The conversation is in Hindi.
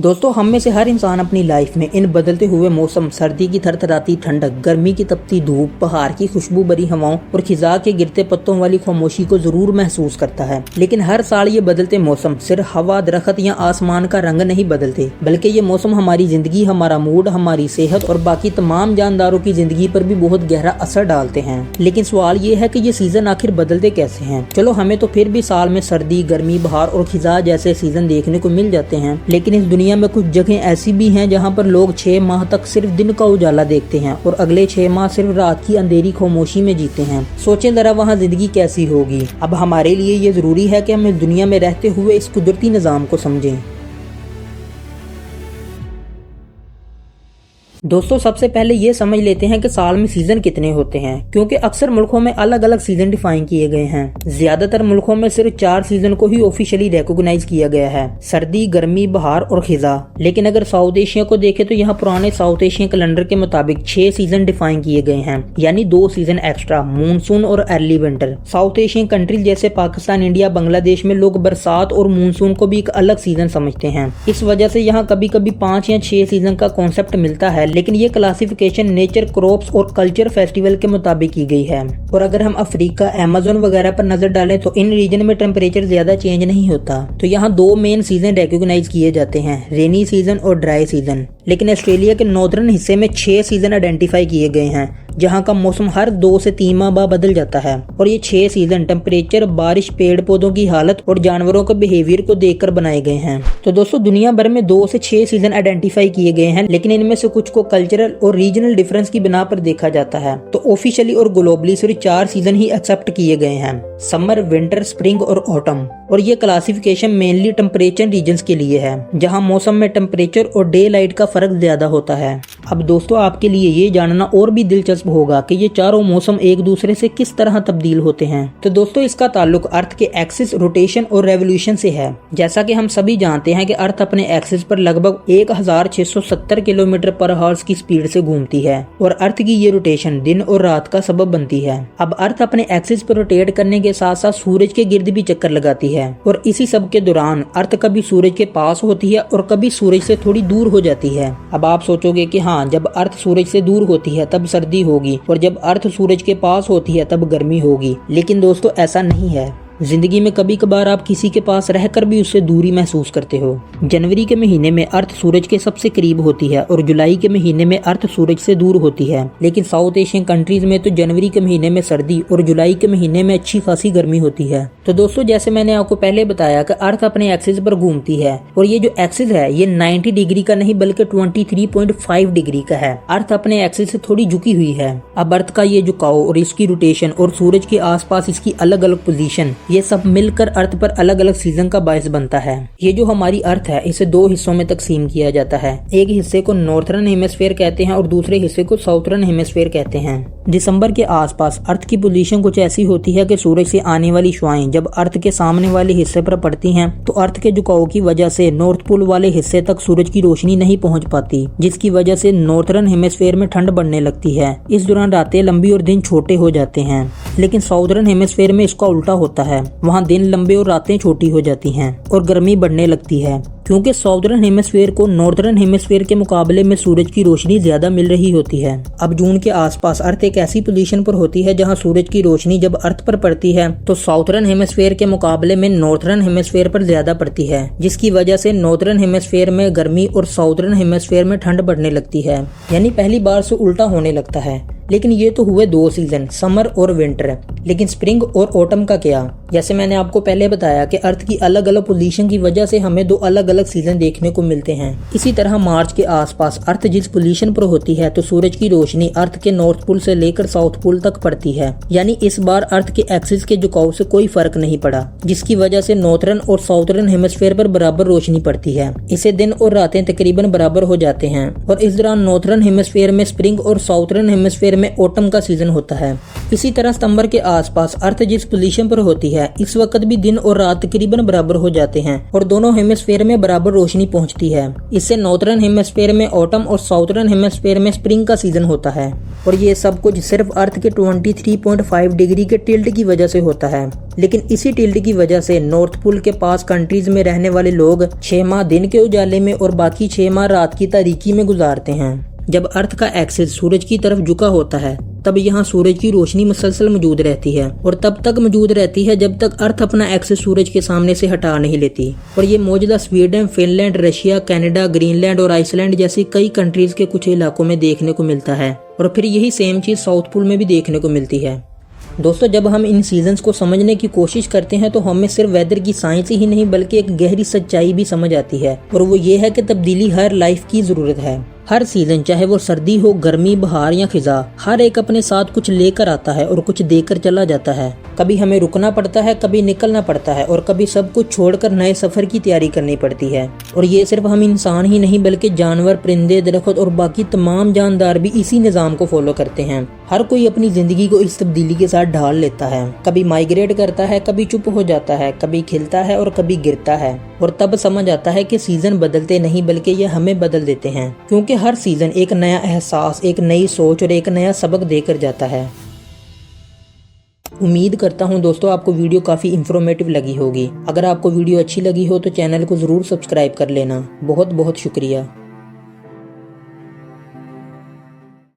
दोस्तों, हम में से हर इंसान अपनी लाइफ में इन बदलते हुए मौसम, सर्दी की थरथराती ठंडक, गर्मी की तपती धूप, पहाड़ की खुशबू भरी हवाओं और खिजा के गिरते पत्तों वाली खामोशी को जरूर महसूस करता है। लेकिन हर साल ये बदलते मौसम सिर्फ हवा, दरख्त या आसमान का रंग नहीं बदलते, बल्कि ये मौसम हमारी जिंदगी, हमारा मूड, हमारी सेहत और बाकी तमाम जानदारों की जिंदगी पर भी बहुत गहरा असर डालते हैं। लेकिन सवाल ये है कि ये सीजन आखिर बदलते कैसे हैं? चलो, हमें तो फिर भी साल में सर्दी, गर्मी, बहार और खिजा जैसे सीजन देखने को मिल जाते हैं, लेकिन इस दुनिया में कुछ जगह ऐसी भी हैं जहां पर लोग 6 माह तक सिर्फ दिन का उजाला देखते हैं और अगले 6 माह सिर्फ रात की अंधेरी खामोशी में जीते हैं। सोचें जरा, वहां जिंदगी कैसी होगी। अब हमारे लिए ये जरूरी है कि हम इस दुनिया में रहते हुए इस कुदरती निजाम को समझें। दोस्तों, सबसे पहले ये समझ लेते हैं कि साल में सीजन कितने होते हैं, क्योंकि अक्सर मुल्कों में अलग अलग सीजन डिफाइन किए गए हैं। ज्यादातर मुल्कों में सिर्फ 4 सीजन को ही ऑफिशियली रिकॉग्नाइज किया गया है: सर्दी, गर्मी, बहार और खिजा। लेकिन अगर साउथ एशिया को देखें तो यहाँ पुराने साउथ एशियन कैलेंडर के मुताबिक 6 सीजन डिफाइन किए गए हैं, यानी 2 सीजन एक्स्ट्रा, मानसून और early winter. South Asian countries जैसे पाकिस्तान, इंडिया, बांग्लादेश में लोग बरसात और मानसून को भी एक अलग सीजन समझते हैं। इस वजह से यहाँ कभी कभी 5 या 6 सीजन का कॉन्सेप्ट मिलता है, लेकिन ये क्लासिफिकेशन नेचर, क्रॉप्स और कल्चर फेस्टिवल के मुताबिक की गई है। और अगर हम अफ्रीका, अमेज़न वगैरह पर नजर डालें तो इन रीजन में टेम्परेचर ज्यादा चेंज नहीं होता। तो यहाँ 2 मेन सीजन रिकॉग्नाइज किए जाते हैं, रेनी सीजन और ड्राई सीजन। लेकिन ऑस्ट्रेलिया के नॉर्दर्न हिस्से में 6 सीजन आइडेंटिफाई किए गए हैं, जहाँ का मौसम हर 2 से 3 माह बाद बदल जाता है। और ये 6 सीजन टेम्परेचर, बारिश, पेड़ पौधों की हालत और जानवरों के बिहेवियर को देखकर बनाए गए हैं। तो दोस्तों, दुनिया भर में 2 से 6 सीजन आइडेंटिफाई किए गए हैं, लेकिन इनमें से कुछ को कल्चरल और रीजनल डिफरेंस की बिना पर देखा जाता है। तो ऑफिशियली और ग्लोबली सिर्फ 4 सीजन ही एक्सेप्ट किए गए हैं: समर, विंटर, स्प्रिंग और ऑटम। और ये क्लासिफिकेशन मेनली टेम्परेचर रीजन्स के लिए है, जहाँ मौसम में टेम्परेचर और डे लाइट का फर्क ज्यादा होता है। अब दोस्तों, आपके लिए ये जानना और भी दिलचस्प होगा कि ये चारों मौसम एक दूसरे से किस तरह तब्दील होते हैं। तो दोस्तों, इसका ताल्लुक अर्थ के एक्सिस, रोटेशन और रेवोल्यूशन से है। जैसा कि हम सभी जानते हैं कि अर्थ अपने एक्सिस पर लगभग 1670 किलोमीटर पर हॉर्स की स्पीड से घूमती है और अर्थ की ये रोटेशन दिन और रात का सबब बनती है। अब अर्थ अपने एक्सिस पर रोटेट करने के साथ साथ सूरज के गिर्द भी चक्कर लगाती है, और इसी सब के दौरान अर्थ कभी सूरज के पास होती है और कभी सूरज से थोड़ी दूर हो जाती है। अब आप सोचोगे कि हाँ, जब अर्थ सूरज से दूर होती है तब सर्दी होगी और जब अर्थ सूरज के पास होती है तब गर्मी होगी। लेकिन दोस्तों, ऐसा नहीं है। जिंदगी में कभी कभार आप किसी के पास रहकर भी उससे दूरी महसूस करते हो। जनवरी के महीने में अर्थ सूरज के सबसे करीब होती है और जुलाई के महीने में अर्थ सूरज से दूर होती है। लेकिन साउथ एशियन कंट्रीज में तो जनवरी के महीने में सर्दी और जुलाई के महीने में अच्छी खासी गर्मी होती है। तो दोस्तों, जैसे मैंने आपको पहले बताया कि अर्थ अपने एक्सिस पर घूमती है, और ये जो एक्सिस है ये 90 डिग्री का नहीं बल्कि 23.5 डिग्री का है। अर्थ अपने एक्सिस से थोड़ी झुकी हुई है। अब अर्थ का ये झुकाव और इसकी रोटेशन और सूरज के आसपास इसकी अलग अलग पोजीशन, ये सब मिलकर अर्थ पर अलग अलग सीजन का बायस बनता है। ये जो हमारी अर्थ है इसे 2 हिस्सों में तकसीम किया जाता है। एक हिस्से को नॉर्थर्न हेमिस्फीयर कहते हैं और दूसरे हिस्से को साउथर्न हेमिस्फीयर कहते हैं। दिसंबर के आसपास अर्थ की पोजीशन कुछ ऐसी होती है कि सूरज से आने वाली शुआएं जब अर्थ के सामने वाले हिस्से पर पड़ती हैं तो अर्थ के झुकाव की वजह से नॉर्थ पोल वाले हिस्से तक सूरज की रोशनी नहीं पहुंच पाती, जिसकी वजह से नॉर्थर्न हेमिस्फीयर में ठंड बढ़ने लगती है। इस दौरान रातें लंबी और दिन छोटे हो जाते हैं। लेकिन साउथर्न हेमिस्फीयर में इसका उल्टा होता है, वहाँ दिन लंबे और रातें छोटी हो जाती हैं और गर्मी बढ़ने लगती है, क्योंकि साउथर्न हेमिस्फीयर को नॉर्थर्न हेमिस्फीयर के मुकाबले में सूरज की रोशनी ज्यादा मिल रही होती है। अब जून के आसपास अर्थ एक ऐसी पोजीशन पर होती है जहां सूरज की रोशनी जब अर्थ पर पड़ती है तो साउथर्न हेमिस्फीयर के मुकाबले में नॉर्थर्न हेमिस्फीयर पर ज्यादा पड़ती है, जिसकी वजह से नॉर्थर्न हेमिस्फीयर में गर्मी और साउथर्न हेमिस्फीयर में ठंड बढ़ने लगती है, यानी पहली बार से उल्टा होने लगता है। लेकिन ये तो हुए 2 सीजन, समर और विंटर। लेकिन स्प्रिंग और ऑटम का क्या? जैसे मैंने आपको पहले बताया कि अर्थ की अलग अलग पोजीशन की वजह से हमें 2 अलग अलग सीजन देखने को मिलते हैं। इसी तरह मार्च के आसपास अर्थ जिस पोजीशन पर होती है तो सूरज की रोशनी अर्थ के नॉर्थ पोल से लेकर साउथ पोल तक पड़ती है, यानी इस बार अर्थ के एक्सिस के झुकाव से कोई फर्क नहीं पड़ा, जिसकी वजह से नॉर्थर्न और साउथर्न हेमिस्फीयर पर बराबर रोशनी पड़ती है। इसे दिन और रातें तकरीबन बराबर हो जाते हैं और इस दौरान नॉर्थर्न हेमिस्फीयर में स्प्रिंग और साउथर्न हेमिस्फीयर में ऑटम का सीजन होता है। इसी तरह सितंबर के आसपास अर्थ जिस पोजीशन पर होती है इस वक्त भी दिन और रात तकरीबन बराबर हो जाते हैं और दोनों हेमिस्फेयर में बराबर रोशनी पहुंचती है। इससे नॉर्थर्न हेमिस्फेयर में ऑटम और साउथर्न हेमिस्फेयर में स्प्रिंग का सीजन होता है और ये सब कुछ सिर्फ अर्थ के 23.5 डिग्री के टिल्ट की वजह से होता है। लेकिन इसी टिल्ट की वजह से नॉर्थ पोल के पास कंट्रीज में रहने वाले लोग 6 माह दिन के उजाले में और बाकी 6 माह रात की तारीकी में गुजारते हैं। जब अर्थ का एक्सिस सूरज की तरफ झुका होता है तब यहाँ सूरज की रोशनी मुसलसल मौजूद रहती है और तब तक मौजूद रहती है जब तक अर्थ अपना एक्सिस सूरज के सामने से हटा नहीं लेती। और ये मौजूदा Sweden, Finland, Russia, Canada, Greenland और आइसलैंड जैसी कई कंट्रीज के कुछ इलाकों में देखने को मिलता है और फिर यही सेम चीज साउथ पोल में भी देखने को मिलती है। दोस्तों, जब हम इन सीजन्स को समझने की कोशिश करते हैं तो हमें सिर्फ वेदर की साइंस ही नहीं बल्कि एक गहरी सच्चाई भी समझ आती है और वो ये है कि तब्दीली हर लाइफ की जरूरत है। हर सीजन, चाहे वो सर्दी हो, गर्मी, बहार या खिजा, हर एक अपने साथ कुछ लेकर आता है और कुछ देकर चला जाता है। कभी हमें रुकना पड़ता है, कभी निकलना पड़ता है और कभी सब कुछ छोड़कर नए सफर की तैयारी करनी पड़ती है। और ये सिर्फ हम इंसान ही नहीं बल्कि जानवर, परिंदे, दरख्त और बाकी तमाम जानदार भी इसी निज़ाम को फॉलो करते हैं। हर कोई अपनी जिंदगी को इस तब्दीली के साथ ढाल लेता है। कभी माइग्रेट करता है, कभी चुप हो जाता है, कभी खिलता है और कभी गिरता है और तब समझ आता है कि सीजन बदलते नहीं बल्कि ये हमें बदल देते हैं, क्योंकि हर सीजन एक नया एहसास, एक नई सोच और एक नया सबक देकर जाता है। उम्मीद करता हूं दोस्तों आपको वीडियो काफ़ी इंफॉर्मेटिव लगी होगी। अगर आपको वीडियो अच्छी लगी हो तो चैनल को ज़रूर सब्सक्राइब कर लेना। बहुत बहुत शुक्रिया।